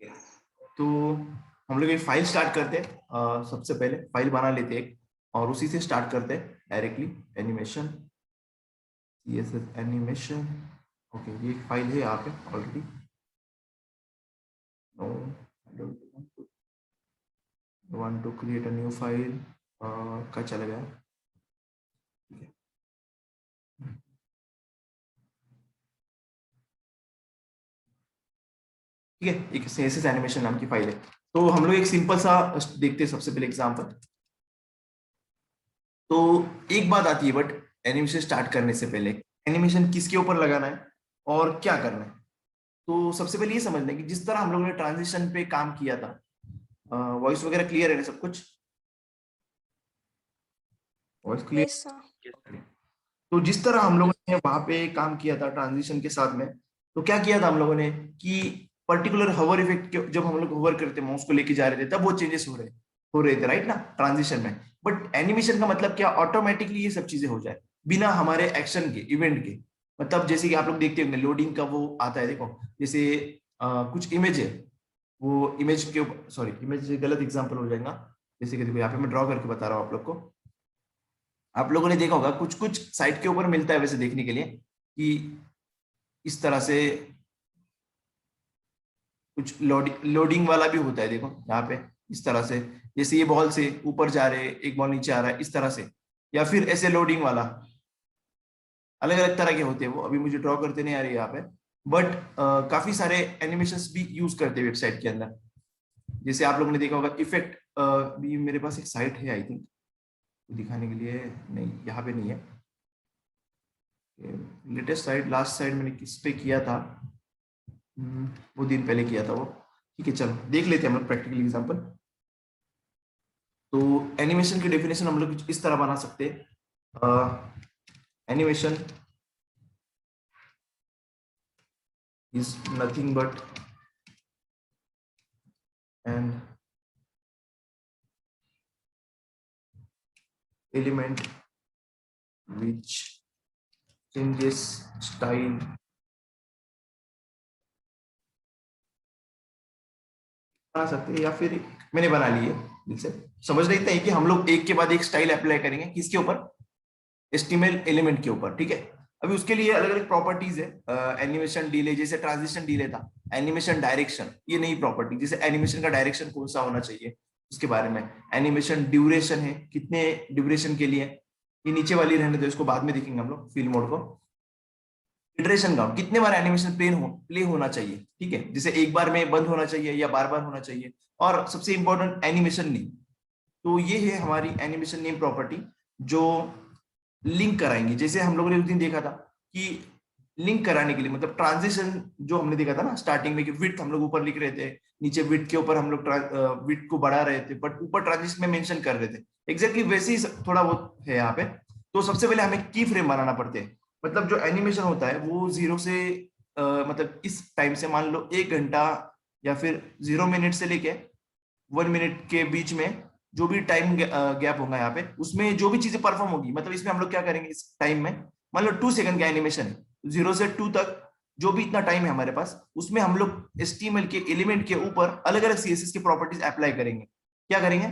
तो हम लोग एक फाइल स्टार्ट करते हैं। सबसे पहले फाइल बना लेते हैं एक, और उसी से स्टार्ट करते हैं directly. Animation, CSS animation. Okay, ये एक फाइल है यहाँ पे already. No, I don't want to create a new file. का चला गया, ठीक है। ठीक है, एक CSS एनिमेशन नाम की फाइल है। तो हम लोग एक सिंपल सा देखते हैं सबसे पहले एग्जांपल। तो एक बात आती है बट एनिमेशन स्टार्ट करने से पहले, एनिमेशन किसके ऊपर लगाना है और क्या करना है। तो सबसे पहले ये समझना है कि जिस तरह हम लोगों ने ट्रांजिशन पे काम किया था, वॉइस वगैरह क्लियर है ना सब कुछ? Voice yes sir. क्लियर? तो जिस तरह हम लोगों ने वहां पे काम किया था ट्रांजिशन के साथ में, तो क्या किया था हम लोगों ने कि पर्टिकुलर हवर इफेक्ट, जब हम लोग हवर करते माउस को लेके जा रहे थे तब वो चेंजेस हो रहे थे, राइट ना, ट्रांजिशन में। बट एनिमेशन का मतलब क्या, ऑटोमेटिकली ये सब चीजें हो जाए बिना हमारे एक्शन के, इवेंट के। मतलब जैसे कि आप लोग देखते होंगे लोडिंग का वो आता है, देखो जैसे कुछ इमेज है, वो इमेज के ऊपर, सॉरी इमेज गलत एग्जांपल हो जाएगा। जैसे कि देखो यहाँ पे मैं ड्रॉ करके बता रहा हूँ आप लोग को। आप लोगों ने देखा होगा कुछ कुछ साइट के ऊपर मिलता है वैसे देखने के लिए कि इस तरह से कुछ लोडिंग वाला भी होता है, देखो यहाँ पे इस तरह से, जैसे ये बॉल से ऊपर जा रहे हैं, एक बॉल नीचे आ रहा है इस तरह से, या फिर ऐसे लोडिंग वाला। अलग अलग तरह के होते हैं वो, अभी मुझे ड्रॉ करते नहीं आ रही यहाँ पे। बट काफी सारे एनिमेशंस भी यूज करते हैं वेबसाइट के अंदर। जैसे आप लोगों ने देखा होगा इफेक्ट, भी मेरे पास एक साइट है आई थिंक दिखाने के लिए, नहीं यहाँ पे नहीं है। लेटेस्ट साइट, लास्ट साइट मैंने किस पे किया था, वो दिन पहले किया था वो। ठीक है, चलो देख लेते हैं हम लोग प्रैक्टिकल एग्जांपल। तो एनिमेशन की डेफिनेशन हम लोग कुछ इस तरह बना सकते हैं। Animation is nothing but an element which changes style बना सकते हैं, या फिर मैंने बना ली है दिल से। समझ रहे हैं कि हम लोग एक के बाद एक स्टाइल अप्लाई करेंगे किसके ऊपर, एस्टिमेल एलिमेंट के ऊपर, ठीक है। अभी उसके लिए अलग अलग प्रॉपर्टीज है। एनिमेशन डिले, जैसे ट्रांजिशन डिले था। एनिमेशन डायरेक्शन, ये नई प्रॉपर्टी, जैसे एनिमेशन का डायरेक्शन कौन सा होना चाहिए उसके बारे में। एनिमेशन ड्यूरेशन है, कितने ड्यूरेशन के लिए, ये नीचे वाली रहने दो, इसको बाद में देखेंगे हम लोग फील मोड को। इटरेशन काउंट, कितने बार एनिमेशन प्ले होना चाहिए, ठीक है, जैसे एक बार में बंद होना चाहिए या बार बार होना चाहिए। और सबसे इंपॉर्टेंट एनिमेशन नेम। तो ये है हमारी एनिमेशन नेम प्रॉपर्टी, जो लिंक कराएंगे। जैसे हम लोगों ने उस दिन देखा था कि लिंक कराने के लिए, मतलब ट्रांजिशन जो हमने देखा था ना स्टार्टिंग में, कि विड्थ हम लोग ऊपर लिख रहे थे, नीचे विड्थ के ऊपर हम लोग विड्थ को बढ़ा रहे थे, बट ऊपर ट्रांजिशन में मेंशन कर रहे थे। एग्जैक्टली वैसे ही थोड़ा बहुत है यहाँ पे। तो सबसे पहले हमें की फ्रेम बनाना पड़ते हैं। मतलब जो एनिमेशन होता है वो जीरो से मतलब इस टाइम से मान लो 1 घंटा या फिर 0 मिनट से लेके 1 मिनट के बीच में, जो भी टाइम गैप होगा यहाँ पे, उसमें जो भी चीजें परफॉर्म होगी, मतलब इसमें हम लोग क्या करेंगे इस टाइम में, मान लो 2 सेकंड का एनिमेशन है, 0 से 2 तक, जो भी इतना टाइम है हमारे पास, उसमें हम लोग एचटीएमएल के एलिमेंट के ऊपर अलग अलग सीएसएस की प्रॉपर्टीज अप्लाई करेंगे। क्या करेंगे,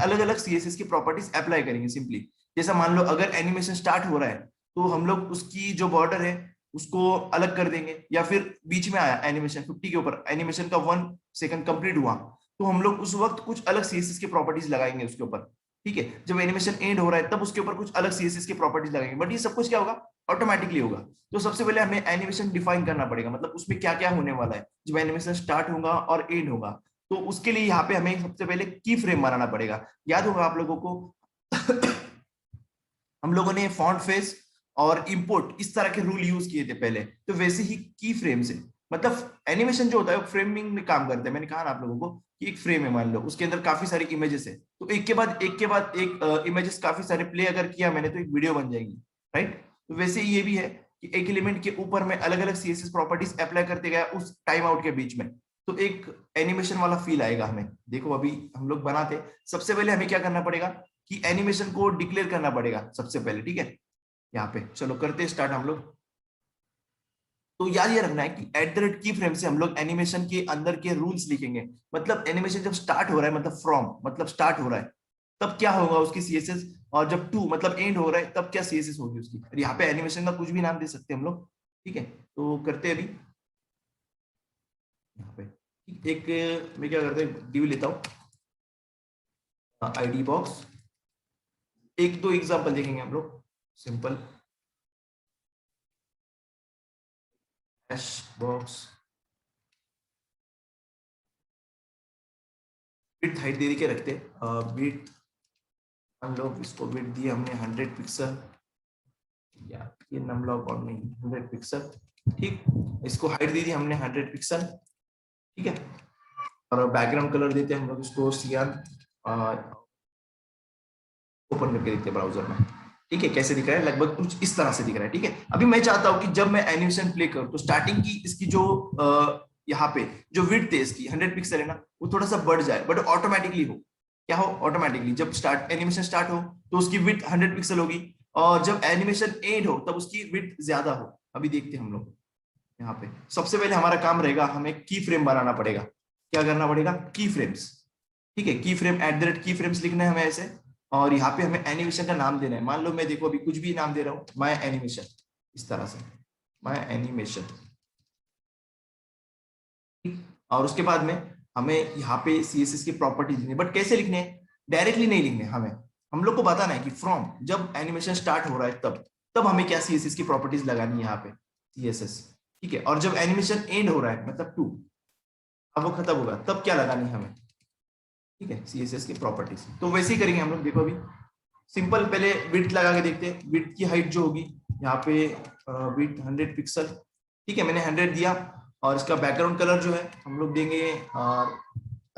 अलग अलग सीएसएस की प्रॉपर्टीज अप्लाई करेंगे सिंपली। जैसा मान लो अगर एनिमेशन स्टार्ट हो रहा है, तो हम लोग उसकी जो बॉर्डर है उसको अलग कर देंगे, या फिर बीच में आया एनिमेशन 50 के ऊपर, एनिमेशन का 1 सेकंड कंप्लीट हुआ, तो हम लोग उस वक्त कुछ अलग सीएसएस की प्रॉपर्टीज लगाएंगे उसके ऊपर। ठीक है, जब एनिमेशन एंड हो रहा है तब उसके ऊपर कुछ अलग सीएसएस की प्रॉपर्टीज लगाएंगे, बट ये सब कुछ क्या होगा, ऑटोमेटिकली होगा। तो सबसे पहले हमें एनिमेशन डिफाइन करना पड़ेगा, मतलब उसमें क्या क्या होने वाला है जब एनिमेशन स्टार्ट होगा और एंड होगा। तो उसके लिए यहाँ पे हमें सबसे पहले की फ्रेम बनाना पड़ेगा। याद होगा आप लोगों को हम लोगों ने फॉन्ट फेस और इंपोर्ट इस तरह के रूल यूज किए थे पहले, तो वैसे ही की फ्रेम से, मतलब एनिमेशन जो होता है वो फ्रेमिंग में काम करता है। मैंने कहा ना आप लोगों को कि एक फ्रेम है, मान लो उसके अंदर काफी सारी इमेजेस है, तो एक के बाद एक के बाद एक इमेजेस काफी सारे प्ले अगर किया मैंने तो एक वीडियो बन जाएगी, राइट। तो वैसे ही ये भी है कि एक एलिमेंट के ऊपर में अलग अलग सीएसएस प्रॉपर्टीज अप्लाई करते गया उस टाइम आउट के बीच में, तो एक एनिमेशन वाला फील आएगा हमें। देखो अभी हम लोग बनाते, सबसे पहले हमें क्या करना पड़ेगा कि एनिमेशन को डिक्लेयर करना पड़ेगा सबसे पहले, ठीक है। यहाँ पे चलो करते स्टार्ट हम लोग। तो याद ये रखना है कि एट द रेट की फ्रेम से हम लोग एनिमेशन के अंदर के रूल्स लिखेंगे। मतलब एनिमेशन जब स्टार्ट हो रहा है, मतलब फ्रॉम मतलब स्टार्ट हो रहा है, तब क्या होगा उसकी सीएसएस, और जब टू मतलब एंड हो रहा है तब क्या सीएसएस होगी उसकी। और यहाँ पे एनिमेशन का कुछ भी नाम दे सकते हैं हम लोग, ठीक है। तो करते हैं अभी यहाँ पे, एक मैं क्या करते हैं डिव लेता हूँ आईडी बॉक्स, एक दो एग्जांपल देखेंगे हम लोग simple hash box. Width height दे के रखते हैं, विड्थ हम लोग इसको विड्थ दिए हमने 100 पिक्सल, या ये नम लॉग और नहीं 100 पिक्सल, ठीक। इसको हाइट दे दी हमने 100 पिक्सल, ठीक है। और बैकग्राउंड कलर देते हैं हम लोग इसको सियान, ओपन करके देखते हैं ब्राउजर में, ठीक है। कैसे दिख रहा है, लगभग कुछ इस तरह से दिख रहा है, ठीक है। अभी मैं चाहता हूं कि जब मैं एनिमेशन प्ले करूं तो स्टार्टिंग की इसकी जो यहाँ पे जो विड्थ है इसकी 100 पिक्सल है ना, वो थोड़ा सा बढ़ जाए, बट ऑटोमेटिकली हो, क्या हो, ऑटोमेटिकली जब स्टार्ट एनिमेशन स्टार्ट हो तो उसकी विड्थ 100 पिक्सल होगी, और जब एनिमेशन एंड हो तब उसकी विड्थ ज्यादा हो। अभी देखते हैं हम लोग यहाँ पे। सबसे पहले हमारा काम रहेगा, हमें की फ्रेम बनाना पड़ेगा। क्या करना पड़ेगा, की फ्रेम्स, ठीक है। की फ्रेम एट द रेट की फ्रेम्स लिखना है हमें ऐसे, और यहाँ पे हमें एनिमेशन का नाम देना है। मान लो मैं देखो अभी कुछ भी नाम दे रहा हूँ, माय एनिमेशन, इस तरह से माय एनिमेशन, और उसके बाद में हमें यहाँ पे सीएसएस की प्रॉपर्टीज लिखनी है। बट कैसे लिखने हैं, डायरेक्टली नहीं लिखने हमें, हम लोग को बताना है कि फ्रॉम जब एनिमेशन स्टार्ट हो रहा है तब हमें क्या सीएसएस की प्रॉपर्टीज लगानी है यहाँ पे, सीएसएस, ठीक है। और जब एनिमेशन एंड हो रहा है मतलब टू, अब वो खत्म होगा, तब क्या लगानी है हमें, ठीक है, सीएसएस की प्रॉपर्टीज। तो वैसे ही करेंगे हम लोग। देखो अभी सिंपल पहले विड्थ लगा के देखते हैं। विड्थ की हाइट जो होगी यहाँ पे विड्थ 100 पिक्सल, ठीक है, मैंने 100 दिया। और इसका बैकग्राउंड कलर जो है हम लोग देंगे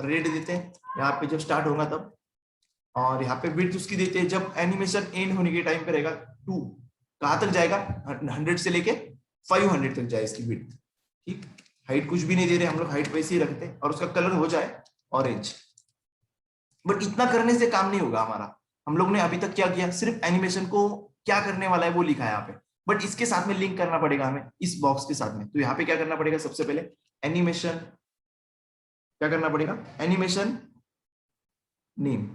रेड देते हैं यहाँ पे जब स्टार्ट होगा तब। और यहाँ पे विड्थ उसकी देते हैं जब एनिमेशन एंड होने के टाइम पे रहेगा टू, कहाँ तक जाएगा, 100 से लेके 500 तक जाए इसकी विड्थ, ठीक। हाइट कुछ भी नहीं दे रहे हम लोग, हाइट वैसे ही रखते हैं, और उसका कलर हो जाए ऑरेंज। बट इतना करने से काम नहीं होगा हमारा। हम लोग ने अभी तक क्या किया, सिर्फ एनिमेशन को क्या करने वाला है वो लिखा है यहाँ पे, बट इसके साथ में लिंक करना पड़ेगा हमें इस बॉक्स के साथ में। तो यहाँ पे क्या करना पड़ेगा, सबसे पहले एनिमेशन, क्या करना पड़ेगा, एनिमेशन नेम,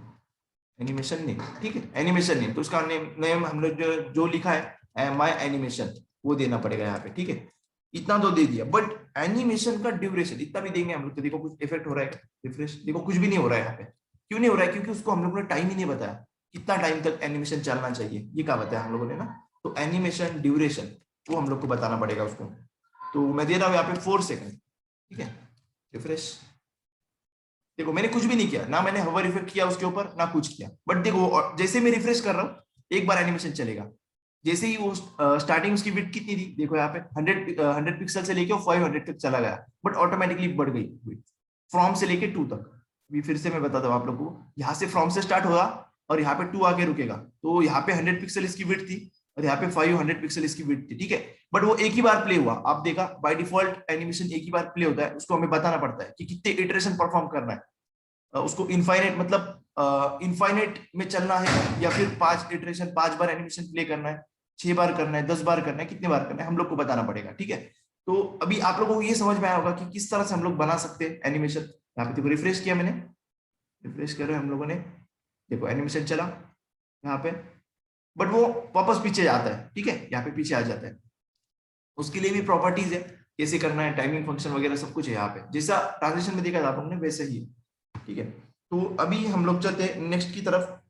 एनिमेशन नेम, ठीक है, एनिमेशन नेम। तो उसका नेम हम लोग जो लिखा है माय एनिमेशन, वो देना पड़ेगा यहाँ पे, ठीक है। इतना तो दे दिया, बट एनिमेशन का ड्यूरेशन इतना भी देंगे हम लोग। तो देखो कुछ इफेक्ट हो रहा है, रिफ्रेश, देखो कुछ भी नहीं हो रहा है यहाँ पे। क्यों नहीं हो रहा है, क्योंकि उसको हम लोगों ने टाइम ही नहीं बताया कितना टाइम तक एनिमेशन चलना चाहिए, ये क्या बताया हम लोगों ने ना। तो एनिमेशन ड्यूरेशन वो हम लोग को बताना पड़ेगा उसको। तो मैं दे रहा हूँ यहाँ पे 4 सेकंड, ठीक है, रिफ्रेश। देखो मैंने कुछ भी नहीं किया ना, मैंने हवर इफेक्ट किया उसके ऊपर ना कुछ किया, बट देखो जैसे मैं रिफ्रेश कर रहा हूँ एक बार एनिमेशन चलेगा। जैसे ही वो स्टार्टिंग उसकी विड्थ कितनी थी, देखो यहाँ पे 100 पिक्सल से लेके 500 तक चला गया, बट ऑटोमेटिकली बढ़ गई विड्थ फ्रॉम से लेके टू तक। अभी फिर से मैं बताता हूँ आप लोगों को, यहाँ से फ्रॉम से स्टार्ट होगा और यहाँ पे टू आके रुकेगा। तो यहाँ पे 100 पिक्सल इसकी विड्थ थी और यहाँ पे 500 पिक्सल इसकी विड्थ थी, ठीक है। बट वो एक ही बार प्ले हुआ, आप देखा बाय डिफॉल्ट एनिमेशन एक ही बार प्ले होता है, उसको हमें बताना पड़ता है कि कितने इटरेशन परफॉर्म करना है। उसको इनफाइनाइट मतलब इनफाइनाइट में चलना है, या फिर 5 इटरेशन 5 बार एनिमेशन प्ले करना है, 6 बार करना है, 10 बार करना है, कितने बार करना है हम लोग को बताना पड़ेगा, ठीक है। तो अभी आप लोगों को ये समझ में आया होगा कि किस तरह से हम लोग बना सकते हैं एनिमेशन। यहाँ पे देखो रिफ्रेश किया मैंने, रिफ्रेश कर रहे हैं हम लोगों ने, देखो एनिमेशन चला यहाँ पे, बट वो वापस पीछे आता है, ठीक है, यहाँ पे पीछे आ जाता है। उसके लिए भी प्रॉपर्टीज है, कैसे करना है, टाइमिंग फंक्शन वगैरह सब कुछ है यहाँ पे, जैसा ट्रांजिशन में देखा था आप लोगों ने वैसे ही, ठीक है। तो अभी हम लोग चलते हैं नेक्स्ट की तरफ।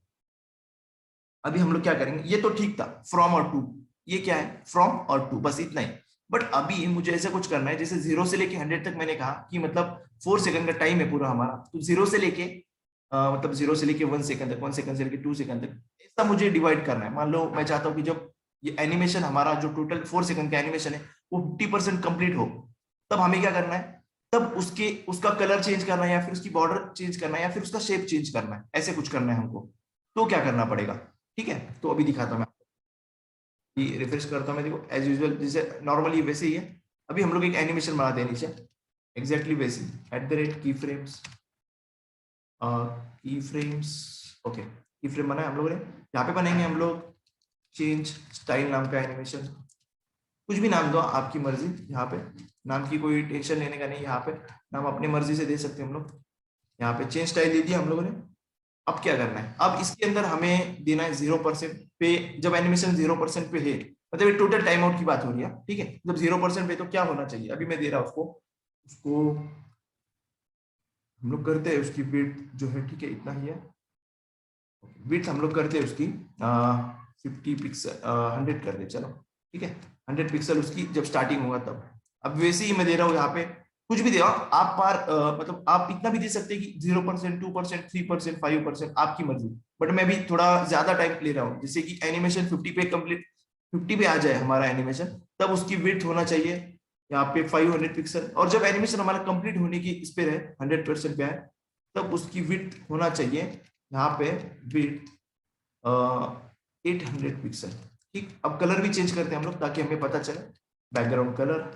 अभी हम लोग क्या करेंगे, ये तो ठीक था फ्रॉम और टू, ये क्या है फ्रॉम और टू, बस इतना ही। बट अभी मुझे ऐसा कुछ करना है, जैसे 0 से लेके 100 तक मैंने कहा कि मतलब 4 सेकंड का टाइम है पूरा हमारा। तो 0 से लेके मतलब 0 से लेके 1 सेकंड तक, 1 सेकंड से लेके 2 सेकंड तक, ऐसा मुझे डिवाइड करना है। मान लो मैं चाहता हूँ कि जब ये एनिमेशन हमारा जो टोटल 4 सेकंड का एनिमेशन है वो 50% कंप्लीट हो, तब हमें क्या करना है, तब उसका कलर चेंज करना है, या फिर उसकी बॉर्डर चेंज करना है, या फिर उसका शेप चेंज करना है, ऐसे कुछ करना है हमको। तो क्या करना पड़ेगा, ठीक है। तो अभी दिखाता हूँ मैं, रिफ्रेश करता हूँ मैं, देखो एज यूजुअल जैसे नॉर्मली वैसे ही है। अभी हम लोग एक एनिमेशन बनाते हैं नीचे, एग्जैक्टली वैसे एट द रेट की फ्रेम्स, की फ्रेम्स, ओके की फ्रेम बनाए हम लोगों ने। यहाँ पे बनाएंगे हम लोग चेंज स्टाइल नाम का एनिमेशन, कुछ भी नाम दो, आपकी मर्जी। यहाँ पे नाम की कोई टेंशन लेने का नहीं, यहाँ पे नाम अपनी मर्जी से दे सकते हैं हम लोग। यहाँ पे चेंज स्टाइल दे दिया हम लोगों ने। अब क्या करना है, अब इसके अंदर हमें देना है 0% पे। जब एनिमेशन 0% पे है, मतलब ये टोटल टाइम आउट की बात हो रही है, ठीक है। जब 0% पे तो क्या होना चाहिए, अभी मैं दे रहा हूं उसको उसको हम लोग करते हैं उसकी विड्थ जो है, ठीक है, इतना ही है। विड्थ हम लोग करते हैं उसकी 50 पिक्सल, 100 कर दे, चलो ठीक है। 100 पिक्सल उसकी जब स्टार्टिंग होगा तब। अब वैसे ही मैं दे रहा हूँ यहाँ पे, कुछ भी दे आप पार, मतलब आप इतना भी दे सकते हैं कि 0%, 2%, 3%, 5%, आपकी मर्जी। बट मैं भी थोड़ा ज्यादा टाइम ले रहा हूँ, जैसे कि एनिमेशन 50 पे आ जाए हमारा एनिमेशन, तब उसकी विड्थ होना चाहिए यहाँ पे 500 पिक्सल। और जब एनिमेशन हमारा कंप्लीट होने की इस पे है, 100% पे है, तब उसकी विड्थ होना चाहिए यहाँ पे विड्थ 800 पिक्सल। ठीक, अब कलर भी चेंज करते हैं हम लोग ताकि हमें पता चले। बैकग्राउंड कलर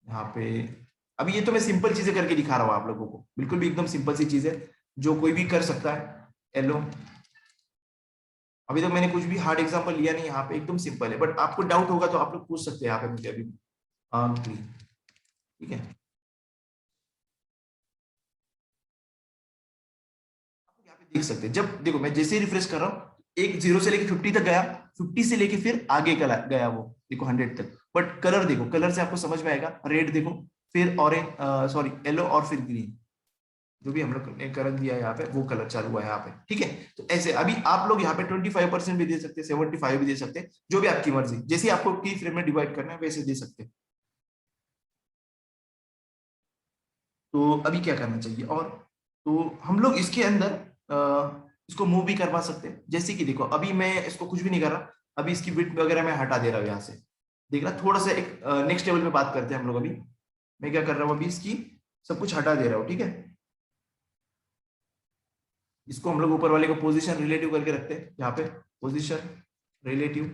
यहाँ पे, अभी ये तो मैं सिंपल चीजें करके दिखा रहा हूँ आप लोगों को, बिल्कुल भी एकदम सिंपल सी चीज है जो कोई भी कर सकता है। येलो, अभी तक मैंने कुछ भी हार्ड एग्जांपल लिया नहीं, यहाँ पे एकदम सिंपल है। बट आपको डाउट होगा तो आप लोग पूछ सकते हैं यहाँ पे मुझे अभी। ग्रीन, ठीक है। आप यहाँ पे देख सकते हैं, जब देखो मैं जैसे ही रिफ्रेश कर रहा हूँ, एक 0 से लेके 50 तक गया, 50 से लेके फिर आगे गया वो, देखो 100 तक। बट कलर देखो, कलर से आपको समझ में आएगा। रेड देखो, फिर ऑरेंज, सॉरी येलो, और फिर ग्रीन। जो भी हम लोग ने कलर दिया है यहाँ पे, वो कलर चालू हुआ है यहाँ पे, ठीक है। तो ऐसे अभी आप लोग यहाँ पे 25% भी दे सकते हैं, 75 भी दे सकते हैं, जो भी आपकी मर्जी, जैसे आपको की फ्रेम में डिवाइड करना है वैसे दे सकते हैं। तो अभी क्या करना चाहिए, और तो हम लोग इसके अंदर इसको मूव भी करवा सकते हैं। जैसे कि देखो, अभी मैं इसको कुछ भी नहीं कर रहा, अभी इसकी विड्थ वगैरह मैं हटा दे रहा हूँ यहाँ से। देख रहा, थोड़ा सा एक नेक्स्ट लेवल पे बात करते हैं हम लोग। अभी मैं क्या कर रहा हूँ, अभी इसकी सब कुछ हटा दे रहा हूँ, ठीक है। इसको हम लोग ऊपर वाले को पोजीशन रिलेटिव करके रखते हैं यहाँ पे। पोजीशन रिलेटिव,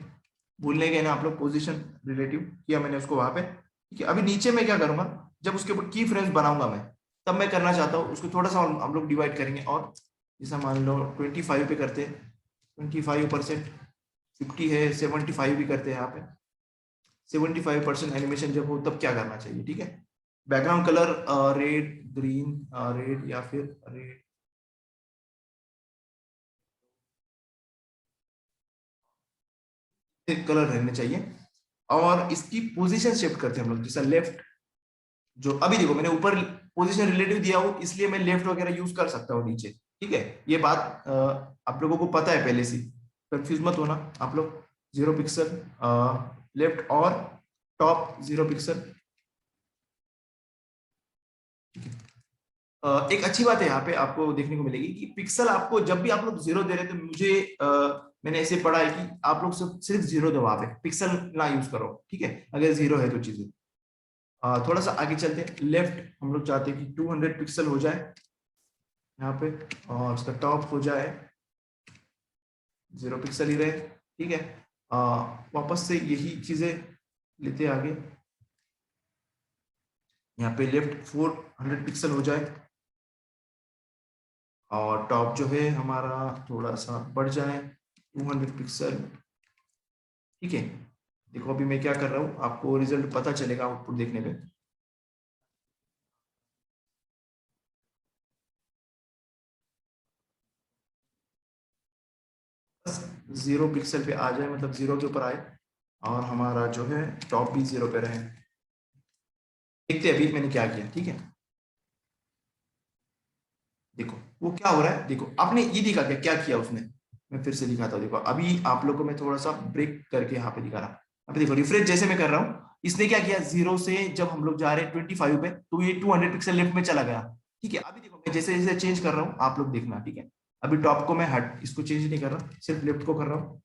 भूलने गए ना आप लोग, पोजीशन रिलेटिव किया मैंने उसको वहां पे, ठीक है। अभी नीचे मैं क्या करूंगा, जब उसके ऊपर की फ्रेम्स बनाऊंगा मैं, तब मैं करना चाहता हूँ उसको थोड़ा सा हम लोग डिवाइड करेंगे। और जैसा मान लो 25 पे करते हैं, 25%, 50 है, 75 भी करते हैं यहाँ पे। 75% एनिमेशन जब हो तब क्या करना चाहिए, ठीक है। Background colour red, green, red या फिर रेड, कलर रहने चाहिए। और इसकी पोजीशन शिफ्ट करते हैं हम लोग, जैसा लेफ्ट, जो अभी देखो मैंने ऊपर पोजीशन रिलेटिव दिया हो, इसलिए मैं लेफ्ट वगैरह यूज कर सकता हूँ नीचे, ठीक है। ये बात आप लोगों को पता है पहले से, कंफ्यूज मत होना आप लोग। 0 पिक्सल लेफ्ट, और टॉप 0 पिक्सल, ठीक है। एक अच्छी बात है यहाँ पे आपको देखने को मिलेगी कि पिक्सल आपको जब भी आप लोग 0 दे रहे थे, मुझे मैंने ऐसे पढ़ा है कि आप लोग सिर्फ 0 दो, वहां पे पिक्सल ना यूज करो, ठीक है, अगर 0 है तो चीजें। थोड़ा सा आगे चलते हैं, लेफ्ट हम लोग चाहते हैं कि 200 पिक्सल हो जाए यहाँ पे, और उसका टॉप हो जाए 0 पिक्सल ही रहे, ठीक है। वापस से यही चीजें लेते आगे, यहाँ पे लेफ्ट 400 पिक्सल हो जाए, और टॉप जो है हमारा थोड़ा सा बढ़ जाए 200 पिक्सल, ठीक है। देखो अभी मैं क्या कर रहा हूँ, आपको रिजल्ट पता चलेगा आउटपुट देखने पे। 0 पिक्सल पे आ जाए, मतलब 0 के ऊपर आए, और हमारा जो है टॉप भी 0 पे रहे। देखते हैं अभी मैंने क्या किया, ठीक है। देखो वो क्या हो रहा है, देखो आपने ये दिखा क्या क्या किया उसने। मैं फिर से दिखाता हूँ, देखो अभी आप लोग को मैं थोड़ा सा ब्रेक करके यहाँ पे दिखा रहा हूँ। अभी देखो रिफ्रेश जैसे मैं कर रहा हूँ, इसने क्या किया, 0 से जब हम लोग जा रहे हैं 25 पे, तो ये 200 पिक्सल लेफ्ट में चला गया, ठीक है। अभी देखो मैं जैसे जैसे चेंज कर रहा हूँ, आप लोग देखना, ठीक है। अभी टॉप को मैं हट इसको चेंज नहीं कर रहा, सिर्फ लेफ्ट को कर रहा हूँ।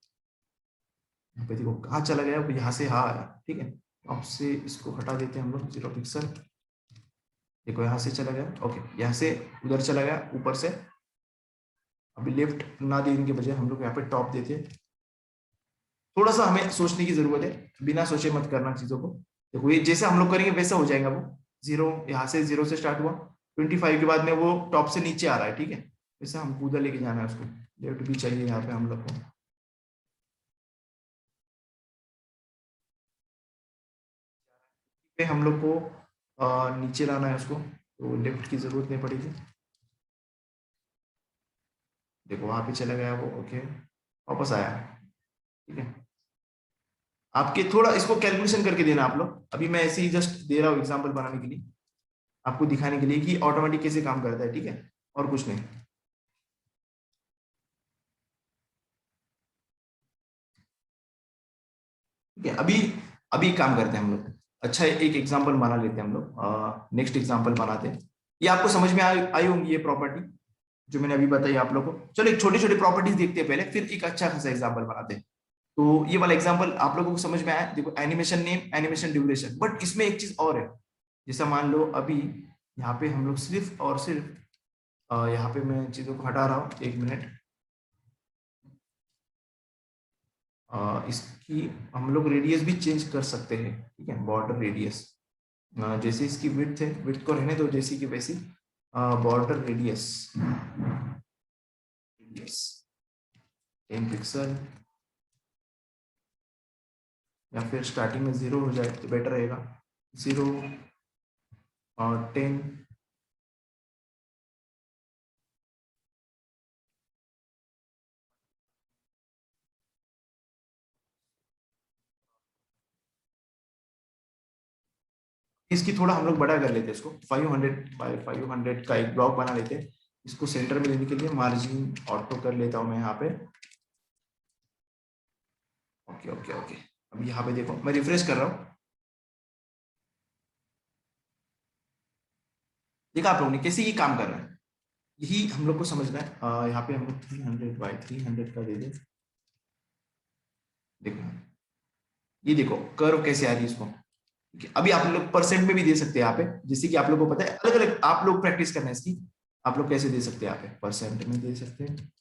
यहाँ पे देखो कहाँ चला गया, यहाँ से हाँ आया, ठीक है। अब से इसको हटा देते हैं हम लोग 0 पिक्सल। देखो यहाँ से चला गया, ओके, यहाँ से उधर चला गया ऊपर से। अभी लेफ्ट ना देने के बजाय हम लोग यहाँ पे टॉप देते हैं। थोड़ा सा हमें सोचने की जरूरत है, बिना सोचे मत करना चीजों को। देखो ये जैसे हम लोग करेंगे वैसा हो जाएगा वो। 0, यहाँ से 0 से स्टार्ट हुआ, 25 के बाद में वो टॉप से नीचे आ रहा है, ठीक है। वैसे हमको उधर लेके जाना है उसको, लेफ्ट भी चाहिए यहाँ पे हम लोग को। पे हम लोग को नीचे लाना है उसको, तो लेफ्ट की जरूरत नहीं पड़ेगी। देखो वहां पे चला गया वो, ओके वापस आया, ठीक है। आपके थोड़ा इसको कैलकुलेशन करके देना आप लोग, अभी मैं ऐसे ही जस्ट दे रहा हूँ एग्जांपल बनाने के लिए, आपको दिखाने के लिए कि ऑटोमेटिक कैसे काम करता है, ठीक है, और कुछ नहीं। ठीक है, अभी अभी काम करते हैं हम लोग। अच्छा एक एग्जांपल बना लेते हैं हम लोग, नेक्स्ट एग्जांपल बनाते हैं। ये आपको समझ में आई होंगी ये प्रॉपर्टी जो मैंने अभी बताई आप लोगों को। चलो एक छोटी छोटी प्रॉपर्टीज देखते हैं पहले, फिर एक अच्छा खासा एग्जांपल बनाते हैं। तो ये वाला एग्जांपल आप लोगों को समझ में आया, देखो animation name, animation duration, but इसमें एक चीज और है। जैसा मान लो अभी यहाँ पे हम लोग सिर्फ और सिर्फ यहाँ पे मैं चीजों को हटा रहा हूँ, एक मिनट। इसकी हम लोग रेडियस भी चेंज कर सकते हैं, ठीक है, बॉर्डर रेडियस। जैसे इसकी विड्थ है, विड्थ को रहने दो जैसी की वैसी, बॉर्डर रेडियस, रेडियस 10 पिक्सल, या फिर स्टार्टिंग में 0 हो जाए तो बेटर रहेगा, 0 और 10। इसकी थोड़ा हम लोग बड़ा कर लेते हैं इसको, 500 बाय 500 का एक ब्लॉक बना लेते हैं। इसको सेंटर में लेने के लिए मार्जिन ऑटो कर लेता हूं मैं यहाँ पे। ओके ओके ओके, अब यहाँ पे देखो मैं रिफ्रेश कर रहा हूँ, देखा आप लोगों ने कैसे ये काम कर रहा है, यही हम लोग को समझना है। यहाँ पे हम लोग 300 बाय 300 का दे दें। देखो ये देखो कर्व कैसे आ रही है इसको। अभी आप लोग परसेंट में भी दे सकते हैं यहाँ पे, जैसे कि आप लोगों को पता है, अलग अलग आप लोग प्रैक्टिस करना है इसकी। आप लोग कैसे दे सकते हैं यहाँ पे, परसेंट में दे सकते हैं।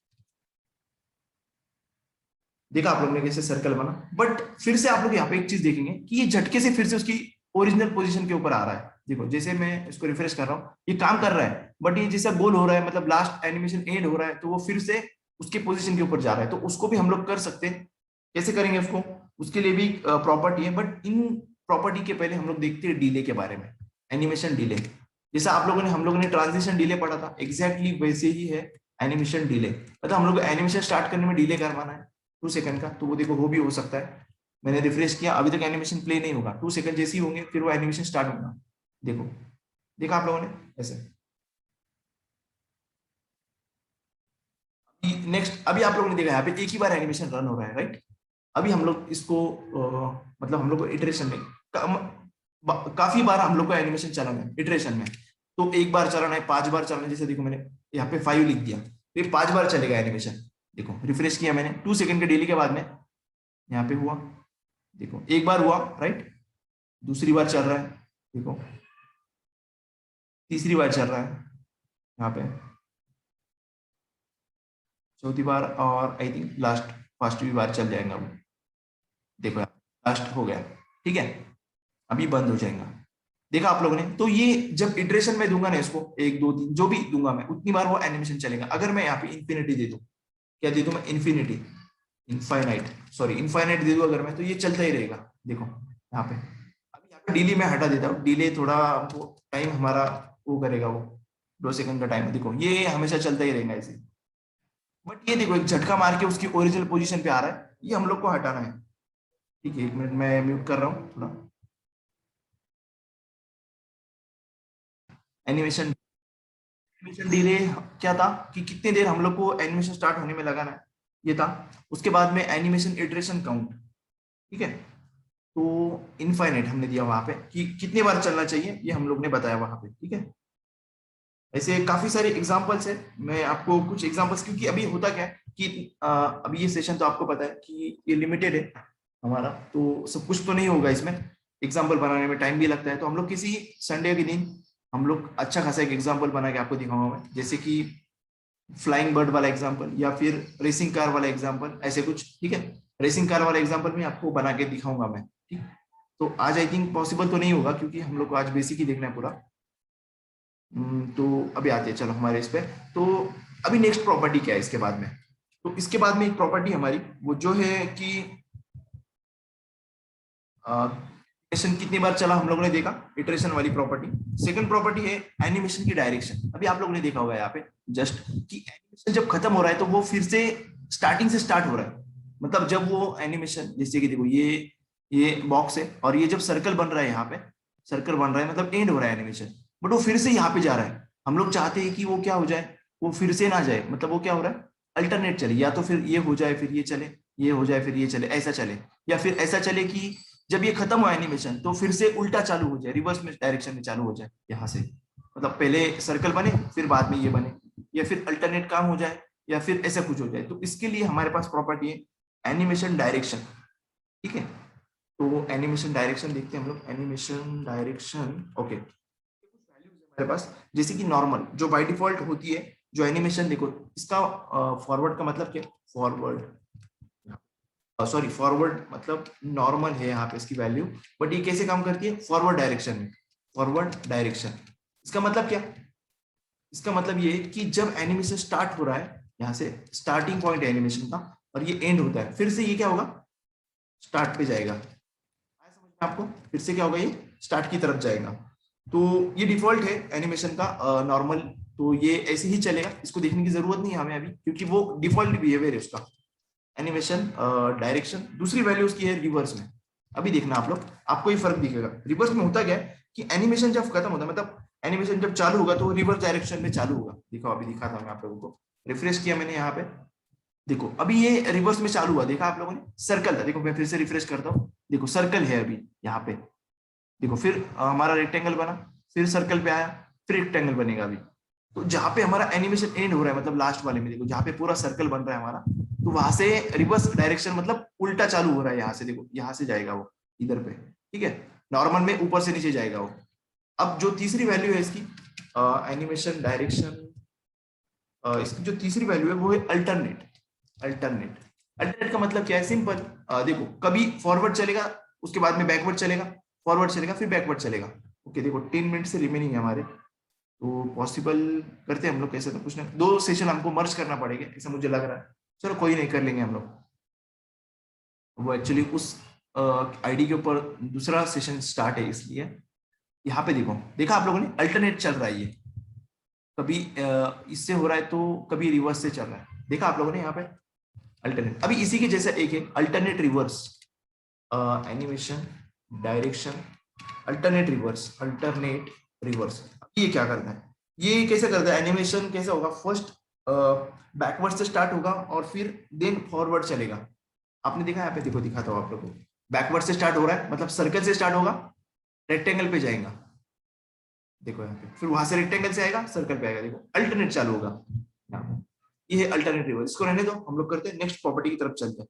देखा आप लोगों ने कैसे सर्कल बना, बट फिर से आप लोग यहाँ पे एक चीज देखेंगे कि ये झटके से फिर से उसकी ओरिजिनल पोजीशन के ऊपर आ रहा है। देखो जैसे मैं इसको रिफ्रेश कर रहा हूँ, ये काम कर रहा है, बट ये जैसा गोल हो रहा है, मतलब लास्ट एनिमेशन एंड हो रहा है, तो वो फिर से उसके पोजीशन के ऊपर जा रहा है। तो उसको भी हम लोग कर सकते हैं। कैसे करेंगे उसको, उसके लिए भी प्रॉपर्टी है, बट इन प्रॉपर्टी के पहले हम लोग देखते हैं डिले के बारे में। एनिमेशन डिले, जैसा आप लोगों ने हम लोगों ने ट्रांजिशन डिले पढ़ा था, एग्जैक्टली वैसे ही है एनिमेशन डिले। मतलब हम लोग एनिमेशन स्टार्ट करने में डिले करवाना है 2 सेकंड का, तो वो देखो वो भी हो सकता है। मैंने रिफ्रेश किया, अभी तक एनिमेशन प्ले नहीं होगा, 2 सेकंड जैसे ही होंगे फिर वो एनिमेशन स्टार्ट होगा। देखो देखा आप लोगों ने ऐसे। नेक्स्ट अभी आप लोगों ने देखा यहाँ पे एक ही बार एनिमेशन रन हो रहा है, राइट। अभी हम लोग इसको मतलब हम लोग को इटरेशन में काफी बार हम लोग को एनिमेशन चलाना है इटरेशन में। तो एक बार चलाना है, 5 बार चलाना है, जैसे देखो मैंने यहाँ पे 5 लिख दिया, तो ये 5 बार चलेगा एनिमेशन। देखो रिफ्रेश किया मैंने, 2 सेकंड के डिले के बाद में यहाँ पे हुआ, देखो एक बार हुआ, राइट, दूसरी बार चल रहा है, देखो तीसरी बार चल रहा है यहाँ पे, चौथी बार, और आई थिंक लास्ट 5वीं बार चल जाएगा वो। देखो लास्ट हो गया, ठीक है, अभी बंद हो जाएगा। देखा आप लोगों ने, तो ये जब इटरेशन में दूंगा ना इसको, 1 2 3 जो भी दूंगा मैं, उतनी बार वो एनिमेशन चलेगा। अगर मैं यहाँ पे इन्फिनिटी दे दूं, क्या दे दूं मैं, इन्फिनिटी, इनफाइनाइट, सॉरी इनफाइनाइट दे दूं अगर मैं, तो ये चलता ही रहेगा। देखो यहाँ पे, अभी यहाँ पे डिले मैं हटा देता हूँ, डिले थोड़ा हमको टाइम हमारा वो करेगा, वो 2 सेकंड का टाइम, देखो ये हमेशा चलता ही रहेगा ऐसे। बट ये देखो एक झटका मार के उसकी ओरिजिनल पोजीशन पे आ रहा है, ये हम लोग को हटाना है। ठीक है, 1 मिनट मैं म्यूट कर रहा हूँ थोड़ा। एनिमेशन, एनिमेशन डिले क्या था कि कितने देर हम लोग को एनिमेशन स्टार्ट होने में लगाना है, ये था। उसके बाद में एनिमेशन इटरेशन काउंट, ठीक है, तो इनफाइनाइट हमने दिया वहां पे कि कितने बार चलना चाहिए, ये हम लोग ने बताया वहां पे, ठीक है। ऐसे काफी सारे एग्जांपल्स है, मैं आपको कुछ एग्जांपल्स, क्योंकि अभी होता क्या है कि अभी ये सेशन तो आपको पता है कि ये लिमिटेड है हमारा, तो सब कुछ तो नहीं होगा इसमें, एग्जांपल बनाने में टाइम भी लगता है। तो हम लोग किसी संडे के दिन हम लोग अच्छा खासा एक एग्जांपल बना के आपको दिखाऊंगा मैं, जैसे कि फ्लाइंग बर्ड वाला एग्जांपल या फिर रेसिंग कार वाला एग्जांपल, ऐसे कुछ, ठीक है। रेसिंग कार वाला एग्जांपल में आपको बना के दिखाऊंगा मैं, ठीक। तो आज आई थिंक पॉसिबल तो नहीं होगा, क्योंकि हम लोग को आज बेसिक ही देखना है पूरा। तो अभी आते हैं चलो हमारे इस पे। तो अभी नेक्स्ट प्रॉपर्टी क्या है इसके बाद में, तो इसके बाद में एक प्रॉपर्टी हमारी वो जो है कि एनिमेशन कितनी बार चला हम लोगों ने देखा, इटरेशन वाली प्रॉपर्टी। सेकंड प्रॉपर्टी है एनिमेशन की डायरेक्शन। अभी आप लोगों ने देखा होगा यहाँ पे जस्ट कि एनिमेशन जब खत्म हो रहा है तो वो फिर से स्टार्टिंग से स्टार्ट हो रहा है। मतलब जब वो एनिमेशन, जैसे कि देखो ये बॉक्स है और ये जब सर्कल बन रहा है, यहाँ पे सर्कल बन रहा है मतलब एंड हो रहा है एनिमेशन, बट वो फिर से यहाँ पे जा रहा है। हम लोग चाहते हैं कि वो क्या हो जाए, वो फिर से ना जाए, मतलब वो क्या हो रहा है, अल्टरनेट चले, या तो फिर ये हो जाए फिर ये चले, ये हो जाए फिर ये चले, ऐसा चले, या फिर ऐसा चले कि जब ये खत्म हो एनिमेशन तो फिर से उल्टा चालू हो जाए, रिवर्स में डायरेक्शन में चालू हो जाए यहाँ से। मतलब पहले सर्कल बने फिर बाद में ये बने, या फिर अल्टरनेट काम हो जाए, या फिर ऐसा कुछ हो जाए। तो इसके लिए हमारे पास प्रॉपर्टी है एनिमेशन डायरेक्शन। ठीक है, तो एनिमेशन डायरेक्शन देखते हैं हम लोग। एनिमेशन डायरेक्शन, ओके, हमारे पास जैसे कि नॉर्मल जो बाय डिफॉल्ट होती है जो एनिमेशन, देखो इसका फॉरवर्ड का मतलब क्या, फॉरवर्ड, सॉरी फॉरवर्ड मतलब नॉर्मल है यहाँ पे इसकी वैल्यू, बट ये कैसे काम करती है, फॉरवर्ड डायरेक्शन में। फॉरवर्ड डायरेक्शन इसका मतलब क्या, इसका मतलब ये कि जब एनिमेशन स्टार्ट हो रहा है, यहाँ से स्टार्टिंग पॉइंट है एनिमेशन का, और ये एंड होता है, फिर से ये क्या होगा, स्टार्ट पे जाएगा। आया समझ में आपको, फिर से क्या होगा, ये स्टार्ट की तरफ जाएगा। तो ये डिफॉल्ट है एनिमेशन का नॉर्मल, तो ये ऐसे ही चलेगा, इसको देखने की जरूरत नहीं है हमें अभी, क्योंकि वो डिफॉल्ट बिहेवियर है उसका। एनिमेशन डायरेक्शन दूसरी वैल्यू उसकी है रिवर्स में। अभी देखना आप लोग, आपको ये फर्क दिखेगा। रिवर्स में होता क्या है कि एनिमेशन जब खत्म होता है, मतलब एनिमेशन जब चालू होगा तो रिवर्स डायरेक्शन में चालू होगा। देखो अभी दिखाता हूँ मैं आप लोगों को, रिफ्रेश किया मैंने यहाँ पे, देखो अभी ये रिवर्स में चालू हुआ, देखा आप लोगों ने, सर्कल था, देखो मैं फिर से रिफ्रेश करता हूँ, देखो सर्कल है अभी यहाँ पे, देखो फिर हमारा रेक्टेंगल बना, फिर सर्कल पे आया, फिर रेक्टेंगल बनेगा अभी। तो जहां पे हमारा एनिमेशन एंड हो रहा है, मतलब लास्ट वाले में देखो जहां पे पूरा सर्कल बन रहा है हमारा, तो वहां से रिवर्स डायरेक्शन मतलब उल्टा चालू हो रहा है, यहाँ से देखो, यहाँ से जाएगा वो इधर पे। ठीक है, नॉर्मल में ऊपर से नीचे जाएगा वो। अब जो तीसरी वैल्यू है इसकी एनिमेशन डायरेक्शन, इसकी जो तीसरी वैल्यू है वो है अल्टरनेट। अल्टरनेट, अल्टरनेट का मतलब क्या है, सिंपल, देखो कभी फॉरवर्ड चलेगा, उसके बाद में बैकवर्ड चलेगा, फॉरवर्ड चलेगा फिर बैकवर्ड चलेगा। ओके देखो 3 मिनट से रिमेनिंग है हमारे, तो पॉसिबल करते हैं हम लोग कैसे, तो कुछ ना, 2 सेशन हमको मर्ज करना पड़ेगा ऐसा मुझे लग रहा है। चलो कोई नहीं, कर लेंगे हम लोग। वो एक्चुअली उस आईडी के ऊपर दूसरा सेशन स्टार्ट है, इसलिए यहाँ पे देखो, देखा आप लोगों ने अल्टरनेट चल रहा है, ये कभी इससे हो रहा है तो कभी रिवर्स से चल रहा है, देखा आप लोगों ने यहाँ पे अल्टरनेट। अभी इसी के जैसा एक है alternate reverse, animation direction alternate reverse, alternate reverse. ये क्या करता है, ये कैसे करता है, एनिमेशन कैसा होगा, फर्स्ट बैकवर्ड से स्टार्ट होगा और फिर देन फॉरवर्ड चलेगा। आपने देखा यहाँ पे, देखो दिखाता हूँ आप लोगों को, बैकवर्ड से स्टार्ट हो रहा है मतलब सर्कल से स्टार्ट होगा, रेक्टेंगल पे जाएगा, देखो यहाँ पे, फिर वहां से रेक्टेंगल से आएगा सर्कल पे आएगा, देखो अल्टरनेट चालू होगा यहाँ पे। ये है अल्टरनेट रिवर्स, इसको रहने दो, हम लोग करते हैं नेक्स्ट प्रॉपर्टी की तरफ चलते हैं।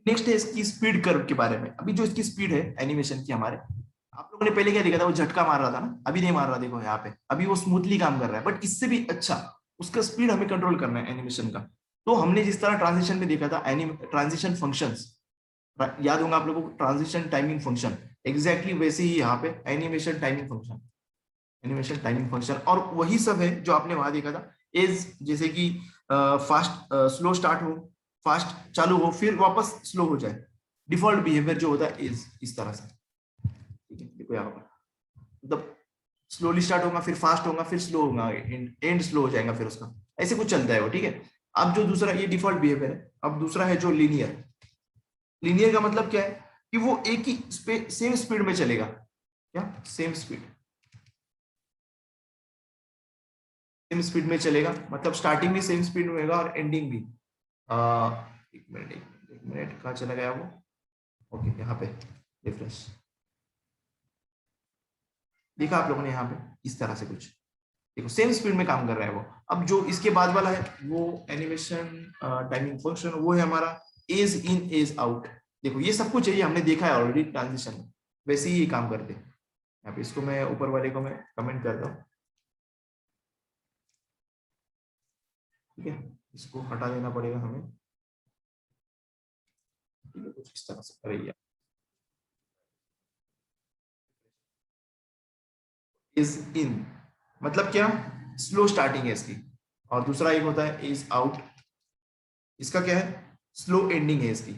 नेक्स्ट है इसकी स्पीड कर्व के बारे में। अभी जो इसकी स्पीड है एनिमेशन की हमारे, आप लोगों ने पहले क्या देखा था, वो झटका मार रहा था ना, अभी नहीं मार रहा, देखो यहाँ पे अभी वो स्मूथली काम कर रहा है, बट इससे भी अच्छा उसका स्पीड हमें कंट्रोल करना है एनिमेशन का। तो हमने जिस तरह ट्रांजिशन में देखा था ट्रांजिशन फंक्शंस, याद होगा आप लोगों को, ट्रांजिशन टाइमिंग फंक्शन, एग्जैक्टली वैसे ही यहाँ पे animation timing function, animation timing function, और वही सब है जो आपने वहां देखा था। एज जैसे कि फास्ट स्लो स्टार्ट हो, फास्ट चालू हो, फिर वापस स्लो हो जाए, डिफॉल्ट बिहेवियर जो होता है इज इस तरह से। ठीक है, देखो यहाँ पर मतलब स्लोली स्टार्ट होगा, फिर फास्ट होगा, फिर स्लो होगा, एंड स्लो हो जाएगा फिर उसका, ऐसे कुछ चलता है वो। ठीक है, अब जो दूसरा, ये डिफॉल्ट बिहेवियर है। अब दूसरा है जो लीनियर। लीनियर का मतलब क्या है कि वो एक ही सेम स्पीड में चलेगा, क्या सेम स्पीड, सेम स्पीड में चलेगा, मतलब स्टार्टिंग भी सेम स्पीड में होगा और एंडिंग भी। एक मिनट, एक मिनट, कहाँ चला गया वो, ओके यहाँ पे रिफ्रेश, देखा आप लोगों ने यहाँ पे इस तरह से कुछ, देखो सेम स्पीड में काम कर रहा है वो। अब जो इसके बाद वाला है वो एनिमेशन टाइमिंग फंक्शन, वो है हमारा एज इन एज आउट। देखो ये सब कुछ है, ये हमने देखा है ऑलरेडी ट्रांजिशन में, वैसे ही ये काम करते हैं। यहाँ पे इसको मैं ऊपर वाले को मैं कमेंट करता हूँ, ठीक है, इसको हटा देना पड़ेगा हमें। ठीक है, कुछ इस तरह से करेंगे। इज इन मतलब क्या, स्लो स्टार्टिंग है इसकी, और दूसरा एक होता है इज आउट, इसका क्या है, स्लो एंडिंग है इसकी।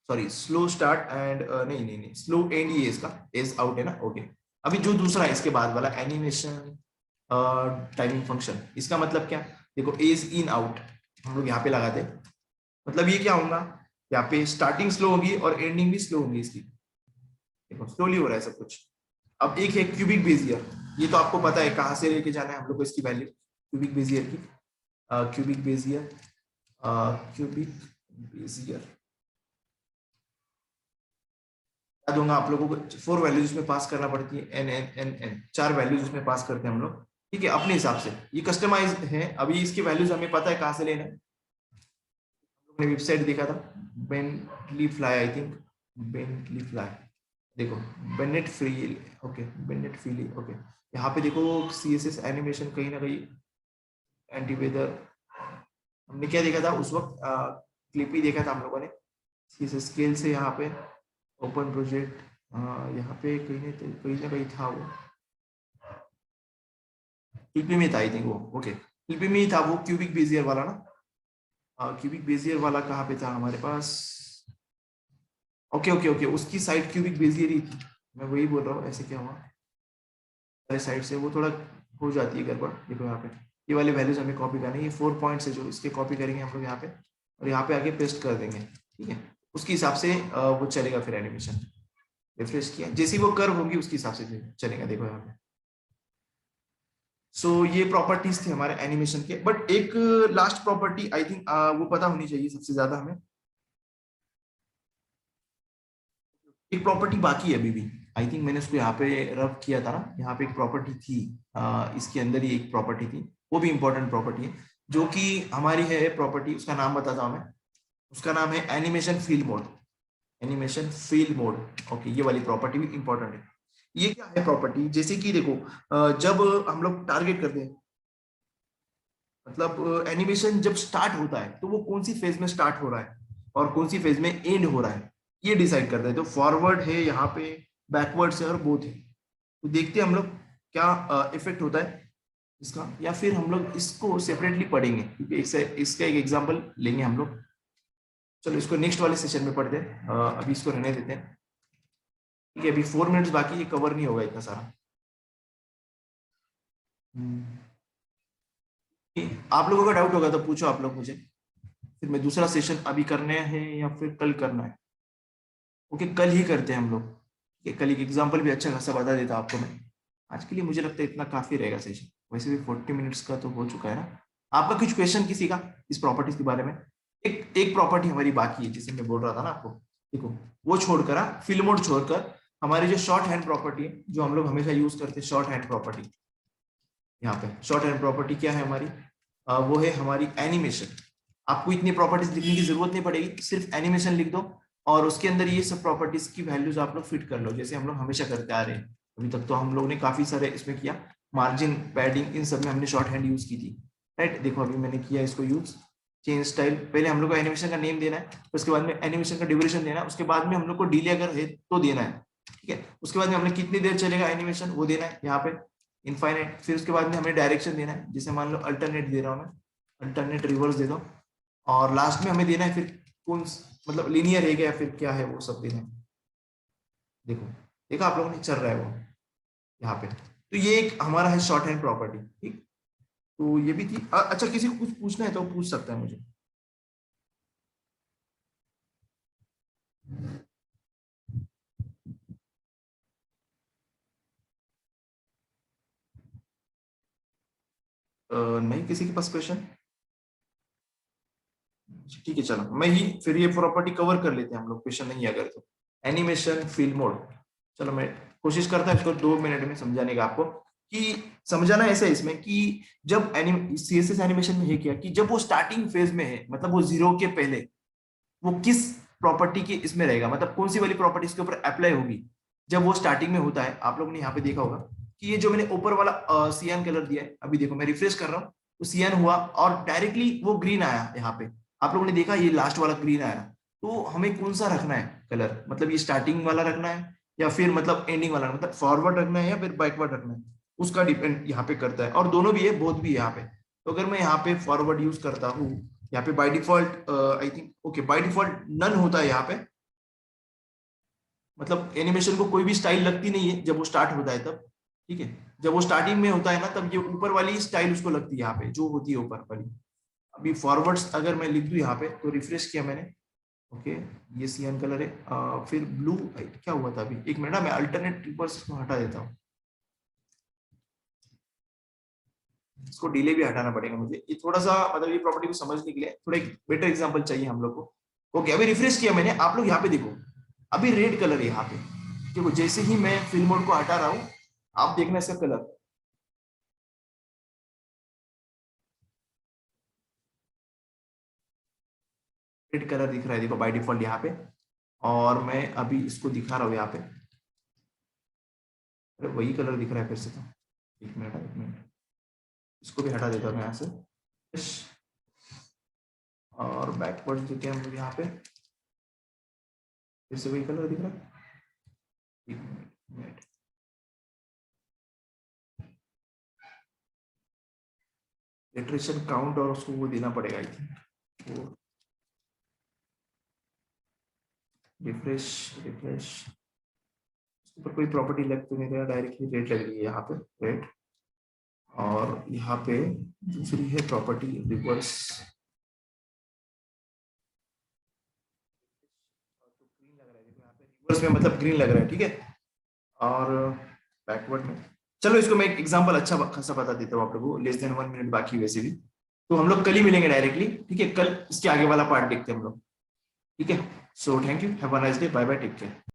सॉरी स्लो स्टार्ट एंड नहीं नहीं नहीं स्लो एंड ये इसका एज आउट है ना, ओके। अभी जो दूसरा है इसके बाद वाला एनिमेशन टाइमिंग फंक्शन, इसका मतलब क्या, देखो एज इन आउट हम लोग यहाँ पे लगाते हैं, मतलब ये क्या होगा, यहाँ पे स्टार्टिंग स्लो होगी और एंडिंग भी स्लो होगी इसकी, देखो स्लोली हो रहा है सब कुछ। अब एक है क्यूबिक बेजियर, ये तो आपको पता है कहाँ से लेके जाना है हम लोग को इसकी वैल्यू, क्यूबिक बेजियर की, क्यूबिक बेजियर, क्यूबिक बेजियर याद होगा आप लोगों को, 4 वैल्यूज उसमें पास करना पड़ती है, N N N N 4 values उसमें पास करते हैं हम लोग, ठीक है, अपने हिसाब से, ये कस्टमाइज है। अभी इसकी वैल्यूज हमें पता है कहाँ से लेना है, हमने वेबसाइट देखा था, Bentley fly I think, Bentley fly, देखो Bennett free, okay Bennett free, okay. यहाँ पे देखो सीएसएस एनिमेशन कहीं ना कहीं एंटी वेदर, हमने क्या देखा था उस वक्त, क्लिप ही देखा था हम लोगों ने, सीएसएस स्केल से यहाँ पे ओपन प्रोजेक्ट, यहाँ पे कहीं ना कहीं था वो, क्लिपी में था आई थिंक वो, ओके क्लिपी में ही था वो क्यूबिक बेजियर वाला ना, क्यूबिक बेजियर वाला कहाँ पे था हमारे पास, ओके ओके ओके, उसकी साइड क्यूबिक बेजियर ही थी, मैं वही बोल रहा हूँ, ऐसे क्या हुआ साइड से वो थोड़ा हो जाती है गड़बड़, देखो यहाँ पे ये वाले वैल्यूज हमें कॉपी करनी है, ये 4 पॉइंट्स है जो इसके कॉपी करेंगे हम लोग यहाँ पे, और यहाँ पे आगे पेस्ट कर देंगे, ठीक है, उसके हिसाब से वो चलेगा फिर एनिमेशन, रिफ्रेश किया जैसी वो कर्व होगी उसके हिसाब से चलेगा, देखो यहाँ पे। सो ये प्रॉपर्टीज थे हमारे एनिमेशन के, बट एक लास्ट प्रॉपर्टी आई थिंक वो पता होनी चाहिए सबसे ज्यादा हमें, एक प्रॉपर्टी बाकी है अभी भी, आई थिंक मैंने उसको यहाँ पे रब किया था ना, यहाँ पे एक प्रॉपर्टी थी, इसके अंदर ही एक प्रॉपर्टी थी, वो भी इंपॉर्टेंट प्रॉपर्टी है, जो कि हमारी है प्रॉपर्टी, उसका नाम बताता हूँ मैं, उसका नाम है animation field mode, animation field mode, okay, ये वाली प्रॉपर्टी भी इंपॉर्टेंट है। ये क्या है प्रॉपर्टी, जैसे कि देखो जब हम लोग टारगेट करते हैं, मतलब एनिमेशन जब स्टार्ट होता है तो वो कौन सी फेज में स्टार्ट हो रहा है और कौन सी फेज में एंड हो रहा है, ये डिसाइड करता है, तो फॉरवर्ड है यहाँ पे, बैकवर्ड है और बोथ है, तो देखते हैं हम लोग क्या इफेक्ट होता है इसका, या फिर हम लोग इसको सेपरेटली पढ़ेंगे, क्योंकि इसका एक एग्जांपल लेंगे हम लोग, चलो इसको नेक्स्ट वाले सेशन में पढ़ते हैं, अभी इसको रहने देते हैं, ठीक है, अभी 4 मिनट्स बाकी, ये कवर नहीं होगा इतना सारा। आप लोगों का डाउट होगा तो पूछो आप लोग मुझे, फिर मैं दूसरा सेशन अभी करना है या फिर कल करना है, ओके कल ही करते हैं हम लोग, ठीक है, कल एक एग्जांपल भी अच्छा खासा बता देता आपको मैं, आज के लिए मुझे लगता है इतना काफी रहेगा सेशन, वैसे भी 40 मिनट्स का तो हो चुका है ना। आपका कुछ क्वेश्चन किसी का इस प्रॉपर्टीज के बारे में, एक प्रॉपर्टी हमारी बाकी है जिसे मैं बोल रहा था ना आपको, देखो वो छोड़कर, फिल मोड छोड़कर, हमारी जो शॉर्ट हैंड प्रॉपर्टी है जो हम लोग हमेशा यूज करते हैं, शॉर्ट हैंड प्रॉपर्टी, यहाँ पे शॉर्ट हैंड प्रॉपर्टी क्या है हमारी, वो है हमारी एनिमेशन, आपको इतनी प्रॉपर्टीज लिखने की जरूरत नहीं पड़ेगी, सिर्फ एनिमेशन लिख दो और उसके अंदर ये सब प्रॉपर्टीज की वैल्यूज आप लोग फिट कर लो, जैसे हम लोग हमेशा करते आ रहे हैं, अभी तक तो हम लोग ने काफी सारे इसमें किया, मार्जिन पैडिंग इन सब में हमने शॉर्ट हैंड यूज की थी, राइट, देखो अभी मैंने किया इसको यूज, चेंज स्टाइल, पहले हम लोग को एनिमेशन का नेम देना है, उसके बाद में एनिमेशन का ड्यूरेशन देना है, उसके बाद में हम लोग को डिले अगर है तो देना है, ठीक है, उसके बाद में हमने कितनी देर चलेगा एनिमेशन वो देना है यहाँ पे इनफाइनाइट, फिर उसके बाद में हमें डायरेक्शन देना है, जैसे मान लो अल्टरनेट दे रहा हूँ मैं, अल्टरनेट रिवर्स दे दो, और लास्ट में हमें देना है फिर कौन, मतलब लीनियर है क्या फिर क्या है वो सब देना है, देखो देखा आप लोगों ने, चल रहा है वो यहाँ पे, तो ये एक हमारा है शॉर्ट हैंड प्रॉपर्टी, ठीक, तो ये भी थी, अच्छा किसी को कुछ पूछना है तो पूछ सकता है मुझे। नहीं किसी के पास क्वेश्चन, ठीक है चलो मैं ही फिर ये प्रॉपर्टी कवर कर लेते हैं हम लोग, क्वेश्चन नहीं अगर तो, एनिमेशन फील्ड मोड, चलो मैं कोशिश करता हूँ इसको 2 मिनट में समझाने का आपको, कि समझाना ऐसा है इसमें कि जब सीएसएस एनिमेशन में है क्या, कि जब वो स्टार्टिंग फेज में है, मतलब वो जीरो के पहले वो किस प्रॉपर्टी के इसमें रहेगा, मतलब कौन सी वाली प्रॉपर्टी इसके ऊपर अप्लाई होगी, जब वो स्टार्टिंग में होता है, आप लोगों ने यहाँ पे देखा होगा कि ये जो मैंने ऊपर वाला सियान कलर दिया है, अभी देखो मैं रिफ्रेश कर रहा हूँ तो सियान हुआ और डायरेक्टली वो ग्रीन आया, यहाँ पे आप लोगों ने देखा ये लास्ट वाला ग्रीन आया, तो हमें कौन सा रखना है कलर, मतलब ये स्टार्टिंग वाला रखना है या फिर मतलब एंडिंग वाला, मतलब फॉरवर्ड रखना है या फिर बैकवर्ड रखना है, उसका डिपेंड यहाँ पे करता है, और दोनों भी है बोथ भी है यहाँ पे, तो अगर मैं यहाँ पे फॉरवर्ड यूज करता हूँ, यहाँ पे by default I think okay by default none होता है यहाँ पे, मतलब एनिमेशन को कोई भी स्टाइल लगती नहीं है जब वो स्टार्ट होता है तब, ठीक है। जब वो स्टार्टिंग में होता है ना तब ये ऊपर वाली स्टाइल उसको लगती है यहाँ पे जो होती है ऊपर वाली। अभी फॉरवर्ड्स अगर मैं लिख दूं यहाँ पे तो रिफ्रेश किया मैंने, ओके ये सियान कलर है। फिर ब्लू क्या हुआ था अभी, एक मिनट मैं अल्टरनेट ट्रिपर्स को हटा देता हूँ, इसको डिले भी हटाना पड़ेगा मुझे, ये थोड़ा सा मतलब ये प्रॉपर्टी को समझने के लिए थोड़ा एक बेटर एग्जांपल चाहिए हम लोग को। ओके अभी रिफ्रेश किया मैंने, आप लोग यहाँ पे देखो अभी रेड कलर है यहाँ पे, देखो जैसे ही मैं फिल मोड को हटा रहा हूँ आप देखना इसका कलर रेड कलर दिख रहा है, देखो बाय डिफॉल्ट यहाँ पे। और मैं अभी इसको दिखा रहा हूँ यहाँ पे, अरे वही कलर दिख रहा है फिर से तो, एक मिनट इसको भी हटा देता हूँ मैं यहाँ से। और बैकवर्ड जो क्या मुझे यहाँ पे फिर से वही कलर दिख रहा है, एक मिनट लिटरेचर काउंट और उसको वो देना पड़ेगा आई थिंक, रिफ्रेश रिफ्रेश ऊपर कोई प्रॉपर्टी लग तो नहीं रहा, डायरेक्टली रेट लग रही है यहाँ पे रेट। और यहाँ पे दूसरी है प्रॉपर्टी रिवर्स, ग्रीन लग रहा है यहाँ पे, रिवर्स में मतलब ग्रीन लग रहा है, ठीक है। और बैकवर्ड में चलो इसको मैं एक एग्जांपल अच्छा खासा बता देता हूँ आप लोगों को, लेस देन 1 मिनट बाकी वैसे भी, तो हम लोग कल ही मिलेंगे डायरेक्टली, ठीक है। कल इसके आगे वाला पार्ट देखते हैं हम लोग, ठीक है। So thank you, have a nice day, bye bye, take care.